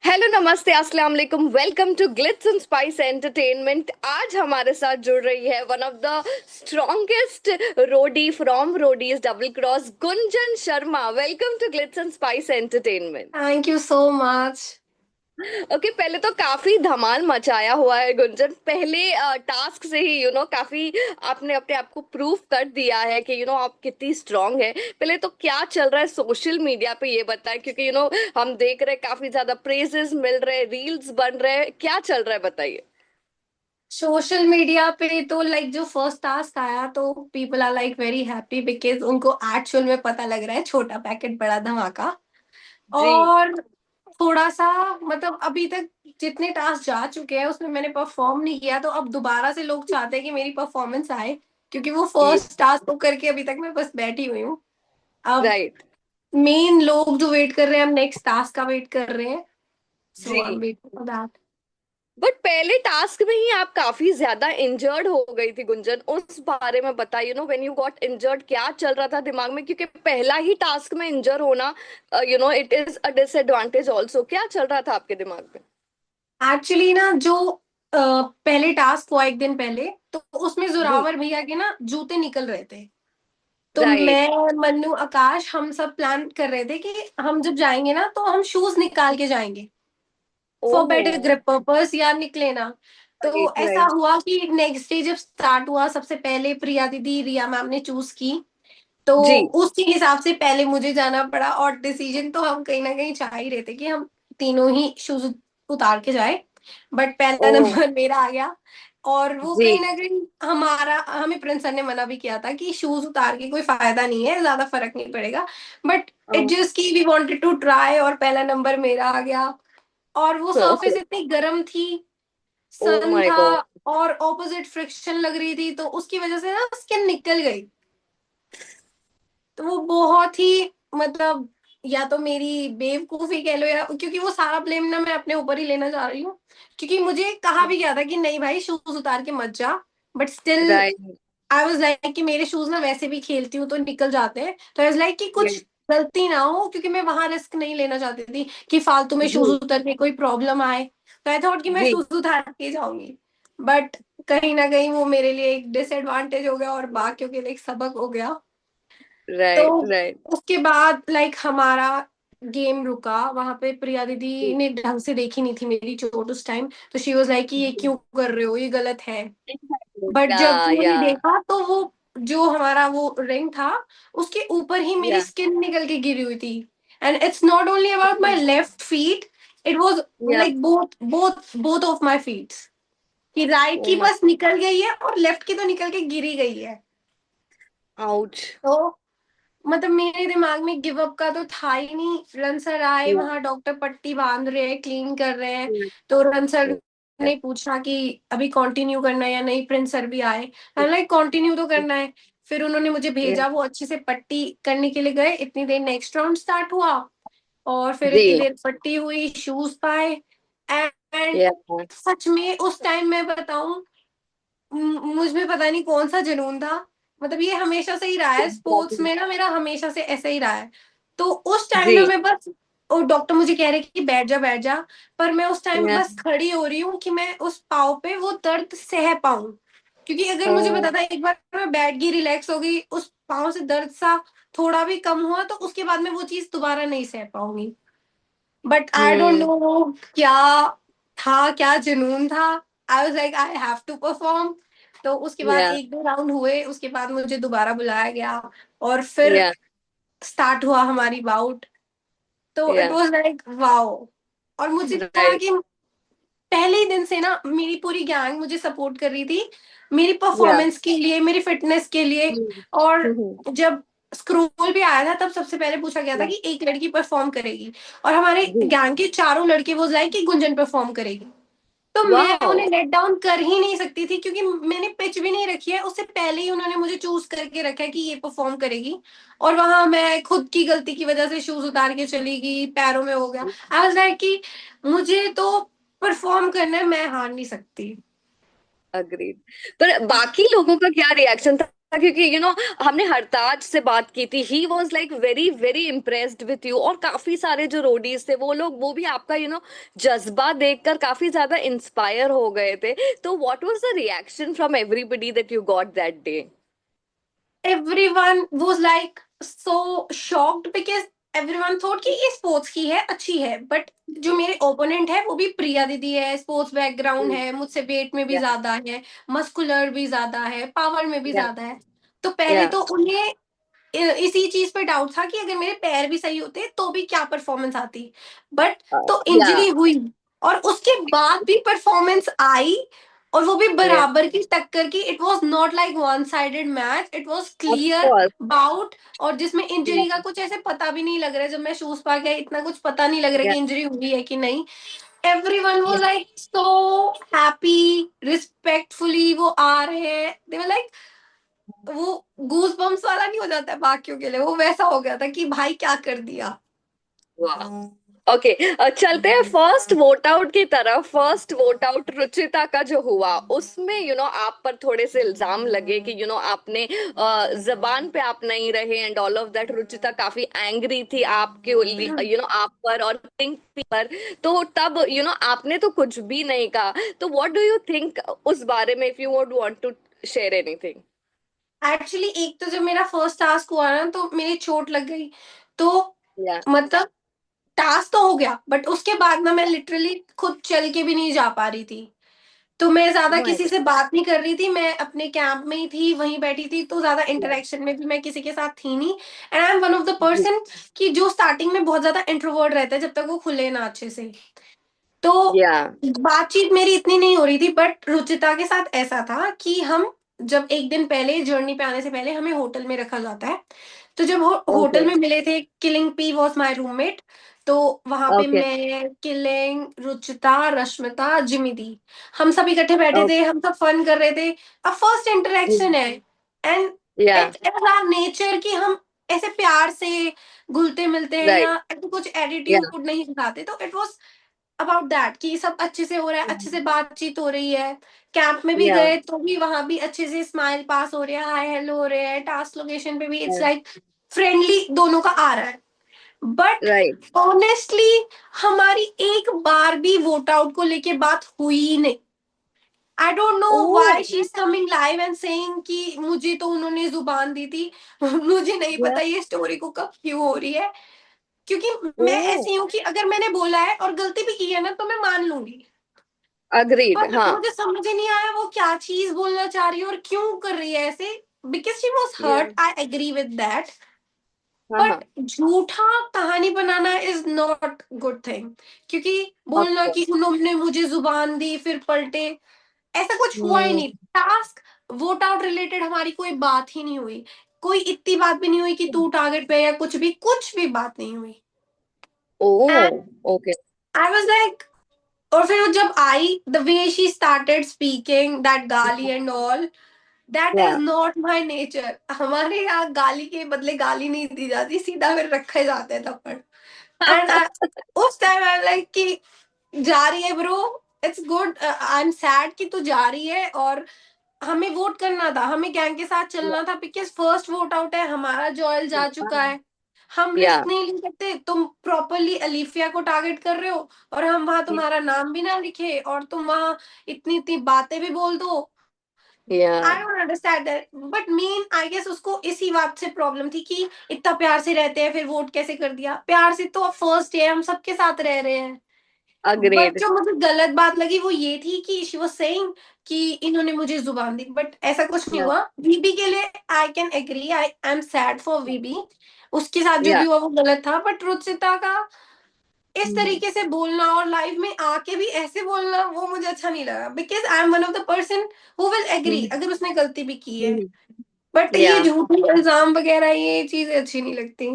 Hello, नमस्ते, अस्सलाम वालेकुम। Welcome to Glitz and Spice Entertainment. आज हमारे साथ जुड़ रही है one of the strongest roadie from Roadies Double Cross, Gunjan Sharma. Welcome to Glitz and Spice Entertainment. Thank you so much. Okay, पहले तो काफी धमाल मचाया हुआ है गुंजन। पहले टास्क से ही काफी आपने अपने आप को प्रूव कर दिया है कि आप कितनी स्ट्रांग है। पहले तो क्या चल रहा है सोशल मीडिया पे ये बताएं, क्योंकि हम देख रहे हैं काफी ज्यादा प्रेजेस मिल रहे हैं, रील्स बन रहे हैं। क्या चल रहा है बताइए। सोशल मीडिया पे तो जो फर्स्ट टास्क आया तो people are very happy because उनको एक्चुअल में पता लग रहा है छोटा पैकेट बड़ा धमाका। जी। और थोड़ा सा अभी तक जितने टास्क जा चुके हैं उसमें मैंने परफॉर्म नहीं किया, तो अब दोबारा से लोग चाहते हैं कि मेरी परफॉर्मेंस आए, क्योंकि वो फर्स्ट टास्क तो करके अभी तक मैं बस बैठी हुई हूँ। अब राइट। मेन लोग जो वेट कर रहे हैं, अब नेक्स्ट टास्क का वेट कर रहे हैं। सो आई एम जी। Waiting for that. बट पहले टास्क में ही आप काफी ज्यादा इंजर्ड हो गई थी गुंजन। उस बारे में बताइए, व्हेन यू गॉट इंजर्ड क्या चल रहा था दिमाग में, क्योंकि पहला ही टास्क में इंजर होना it is a disadvantage also. क्या चल रहा था आपके दिमाग में? एक्चुअली ना जो पहले टास्क हुआ एक दिन पहले, तो उसमें जी। जोरावर भैया के ना जूते निकल रहे थे। तो राइट। मैं, मन्नू, आकाश, हम सब प्लान कर रहे थे कि हम जब जाएंगे ना तो हम शूज निकाल के जाएंगे फॉर ओहो। बेटर ग्रिप पर्पस, या निकले ना। तो राइट, ऐसा राइट। हुआ कि नेक्स्ट डे जब स्टार्ट हुआ, सबसे पहले प्रिया दीदी, रिया मैम ने चूज की। तो जी। उसके हिसाब से पहले मुझे जाना पड़ा, और डिसीजन तो हम कहीं ना कहीं चाह ही रहे थे कि हम तीनों ही शूज उतार के जाए। बट पहला ओ। नंबर मेरा आ गया। और वो जी। कहीं ना कहीं हमारा, हमें प्रिंस सर ने मना भी किया था कि शूज उतार के कोई फायदा नहीं है, ज्यादा फर्क नहीं पड़ेगा। बट इट जस्ट की वी वांटेड टू ट्राई, और पहला नंबर मेरा आ गया। और वो सरफेस इतनी गर्म थी, ओ सन माय था, गॉड। और ऑपोजिट फ्रिक्शन लग रही थी, तो उसकी वजह से ना स्किन निकल गई। तो वो बहुत ही या तो मेरी बेवकूफी कह लो, या क्योंकि वो सारा ब्लेम ना मैं अपने ऊपर ही लेना चाह रही हूँ। क्योंकि मुझे कहा भी गया था कि नहीं भाई, शूज उतार के मत जा। But still right. I was like कि मेरे शूज ना वैसे भी खेलती हूँ तो निकल जाते हैं, तो आई वाज लाइक कि कुछ गलती ना हो, क्योंकि मैं वहां रिस्क नहीं लेना चाहती थी कि फालतू में शूज जी। उतर के कोई प्रॉब्लम आए। तो आई थॉट कि मैं जी। शूज उतार के जाऊंगी। बट कहीं ना कहीं वो मेरे लिए एक डिसएडवांटेज हो गया और बाकियों के लिए एक सबक हो गया। तो राइट, राइट। उसके बाद हमारा गेम रुका वहां पे। प्रिया दीदी ने ढंग से देखी नहीं थी मेरी चोट उस टाइम, तो शी वाज लाइक कि ये क्यों कर रहे हो, ये गलत है। बट या जब या उन्होंने देखा तो वो जो हमारा वो रिंग था, उसके ऊपर ही मेरी या स्किन निकल के गिरी हुई थी। And it's not only about my left feet, it was yeah both both both of my feet. कि राइट ओ की माय। बस निकल गई है और लेफ्ट की तो निकल के गिरी गई है। आउच। तो मेरे दिमाग में गिव अप का तो था ही नहीं। रन सर आए, वहां डॉक्टर पट्टी बांध रहे हैं, क्लीन कर रहे हैं। तो रन सर ने पूछा कि अभी कंटिन्यू करना है या नहीं। प्रिंस सर भी आए, लाइक कंटिन्यू तो करना है। फिर उन्होंने मुझे भेजा, वो अच्छे से पट्टी करने के लिए गए। इतनी देर नेक्स्ट राउंड स्टार्ट हुआ, और फिर इतनी जी। देर पट्टी हुई, शूज पाए। एंड या सच में उस टाइम मैं बताऊं, मुझ में पता नहीं कौन सा जुनून था। ये हमेशा से ही रहा है स्पोर्ट्स में ना, मेरा हमेशा से ऐसे ही रहा है। तो उस टाइम ना जी। मैं बस, और डॉक्टर मुझे कह रहे कि बैठ जा बैठ जा, पर मैं उस टाइम या बस खड़ी हो रही हूँ कि मैं उस पाँव पे वो दर्द सह पाऊं। क्योंकि अगर मुझे ओ। पता था एक बार मैं बैठ गई, रिलैक्स हो गई, उस पाँव से दर्द सा थोड़ा भी कम हुआ, तो उसके बाद मैं वो चीज दोबारा नहीं सह पाऊंगी। But I don't hmm. No क्या था, क्या जुनून था। I was like I have to perform. तो उसके बाद या एक दो राउंड हुए, उसके बाद मुझे दोबारा बुलाया गया, और फिर या स्टार्ट हुआ हमारी बाउट। तो या इट वाज लाइक वाओ। और मुझे था राइट। कि पहले ही दिन से ना मेरी पूरी गैंग मुझे सपोर्ट कर रही थी, मेरी या परफॉर्मेंस के लिए, मेरी फिटनेस के लिए। और जब स्क्रोल भी आया था तब सबसे पहले पूछा गया था कि एक लड़की परफॉर्म करेगी, और हमारे जी। गैंग के चारों लड़के वो लाइक कि गुंजन परफॉर्म करेगी। तो मैं वाओ। उन्हें लेट डाउन कर ही नहीं सकती थी, क्योंकि मैंने पिच भी नहीं रखी है, उससे पहले ही उन्होंने मुझे चूज करके रखा है कि ये परफॉर्म करेगी। और वहां मैं खुद की गलती की वजह से शूज उतार के चली गई, पैरों में हो गया। आई वाज लाइक कि मुझे तो परफॉर्म करना है, मैं हार नहीं सकती। अग्रीड। पर बाकी लोगों का क्या रिएक्शन था? क्योंकि हमने हरताज से बात की थी, he was like very very impressed with you, और काफी सारे जो रोडीज थे वो लोग, वो भी आपका जज्बा देखकर काफी ज्यादा इंस्पायर हो गए थे। तो what was the reaction from everybody that you got that day? everyone was like so shocked because everyone thought कि ये स्पोर्ट्स की है, अच्छी है, बट जो मेरे ओपोनेंट है वो भी प्रिया दीदी है, स्पोर्ट्स बैकग्राउंड है, मुझसे वेट में भी या ज्यादा है, मस्कुलर भी ज्यादा है, पावर में भी या ज्यादा है। तो पहले या तो उन्हें इसी चीज पे डाउट था कि अगर मेरे पैर भी सही होते तो भी क्या परफॉर्मेंस आती। बट तो या इंजरी हुई और उसके बाद भी परफॉर्मेंस आई, और वो भी या बराबर की टक्कर की। It was not like one sided match, it was of clear course. Bout. और जिसमें इंजरी का कुछ ऐसे पता भी नहीं लग रहा है, जब मैं शूज पा गया इतना कुछ पता नहीं लग रहा या कि इंजरी हुई है कि नहीं। एवरीवन या was like so happy, respectfully वो आ रहे हैं, दे वर लाइक, वो गूज बम्स वाला नहीं हो जाता है बाकियों के लिए, वो वैसा हो गया था कि भाई क्या कर दिया। ओके, चलते हैं फर्स्ट वोट आउट की तरफ। फर्स्ट वोट आउट रुचिता का जो हुआ, उसमें आप पर थोड़े से इल्जाम लगे कि आपने जबान पे आप नहीं रहे and all of that. Ruchita काफी एंग्री थी आपके आप पर और पिंक पर। तो तब आपने तो कुछ भी नहीं कहा। तो व्हाट डू यू थिंक उस बारे में, if you would want to share anything? Actually एक तो जब मेरा फर्स्ट टास्क हुआ ना तो मेरी चोट लग गई। तो या मतलब टास्क तो हो गया, बट उसके बाद ना मैं लिटरली खुद चल के भी नहीं जा पा रही थी। तो मैं ज्यादा माय किसी से बात नहीं कर रही थी, मैं अपने कैंप में ही थी, वहीं बैठी थी, तो ज्यादा इंटरेक्शन में भी मैं किसी के साथ थी नहीं। And I am one of the God. Person कि जो स्टार्टिंग में बहुत ज्यादा इंट्रोवर्ट रहता है जब तक वो खुले ना अच्छे से। तो या बातचीत मेरी इतनी नहीं हो रही थी, बट रुचिता के साथ ऐसा था कि हम जब एक दिन पहले जर्नी पे आने से पहले हमें होटल में रखा जाता है। तो जब ओके होटल में मिले थे, killing P was my roommate. तो वहां पे ओके मैं, किलिंग, रुचिता, रश्मिता, जिमी दी, हम सब इकट्ठे बैठे थे, ओके। हम सब फन कर रहे थे। अब फर्स्ट इंटरेक्शन है, एंड या इट्स आवर नेचर कि हम ऐसे प्यार से घुलते मिलते हैं या राइट। ऐसे कुछ या एटीट्यूड नहीं दिखाते। तो इट वॉज अबाउट दैट कि सब अच्छे से हो रहा है, अच्छे से बातचीत हो रही है। कैंप में भी या गए तो भी वहां भी अच्छे से स्माइल पास हो रहे हैं, हाय हेलो हो रहे हैं, टास्क लोकेशन पे भी इट्स लाइक फ्रेंडली दोनों का आ रहा है। But right. ऑनेस्टली हमारी एक बार भी वोट आउट को लेके बात हुई ही नहीं। I don't know oh. Why she is coming live and saying कि मुझे तो उन्होंने जुबान दी थी। मुझे नहीं या पता ये स्टोरी को कब क्यों हो रही है, क्योंकि मैं ओह। ऐसी हूँ कि अगर मैंने बोला है और गलती भी की है ना तो मैं मान लूंगी। अग्रीड। पर हाँ। मुझे समझ ही नहीं आया वो क्या चीज बोलना चाह रही है और क्यों कर रही है ऐसे। Because she was yeah hurt, I agree with that. हाँ हाँ। बट झूठा कहानी बनाना इज नॉट गुड थिंग, क्योंकि ऑफ बोलना कि कोर्स। उन्होंने मुझे जुबान दी फिर पलटे, ऐसा कुछ हुआ ही हम्म। नहीं। टास्क वोट आउट रिलेटेड हमारी कोई बात ही नहीं हुई, कोई इतनी बात भी नहीं हुई कि तू टारगेट पे है या कुछ भी बात नहीं हुई। Oh. And okay. I was like, और फिर वो जब आई, the way she started speaking that गाली and all, that is yeah not my nature. हमारे यहाँ गाली के बदले गाली नहीं दी जाती, सीधा फिर रखे जाते हैं थप्पड़। एंड उस टाइम आई लाइक कि जा रही है bro, it's good, I am sad कि तू जा रही है। और हमें वोट करना था, हमें गैंग के साथ चलना था, बिकॉज फर्स्ट वोट आउट है, हमारा जॉयल जा चुका है। हम या रिस्क नहीं ले सकते, तुम प्रॉपरली अलीफिया को टारगेट कर रहे हो और हम वहां तुम्हारा नाम भी ना लिखे और तुम वहां इतनी इतनी बातें भी बोल दो। Yeah I don't understand that, but mean I guess उसको इसी बात से प्रॉब्लम थी कि इतना प्यार से रहते हैं फिर वोट कैसे कर दिया। प्यार से तो फर्स्ट है, हम सबके साथ रह रहे हैं। But agreed. जो मुझे गलत बात लगी वो ये थी कि शी वाज सेइंग कि इन्होंने मुझे जुबान दी, बट ऐसा कुछ नहीं या हुआ। वीबी के लिए I can agree, I am sad for VB, उसके साथ जो या भी हुआ वो गलत था। बट रुचिता का इस तरीके से बोलना और लाइव में आके भी ऐसे बोलना वो मुझे अच्छा नहीं लगा, because I am one of the person who will agree अगर उसने गलती भी की है। बट या ये झूठी इल्जाम वगैरह ये चीजें अच्छी नहीं लगती।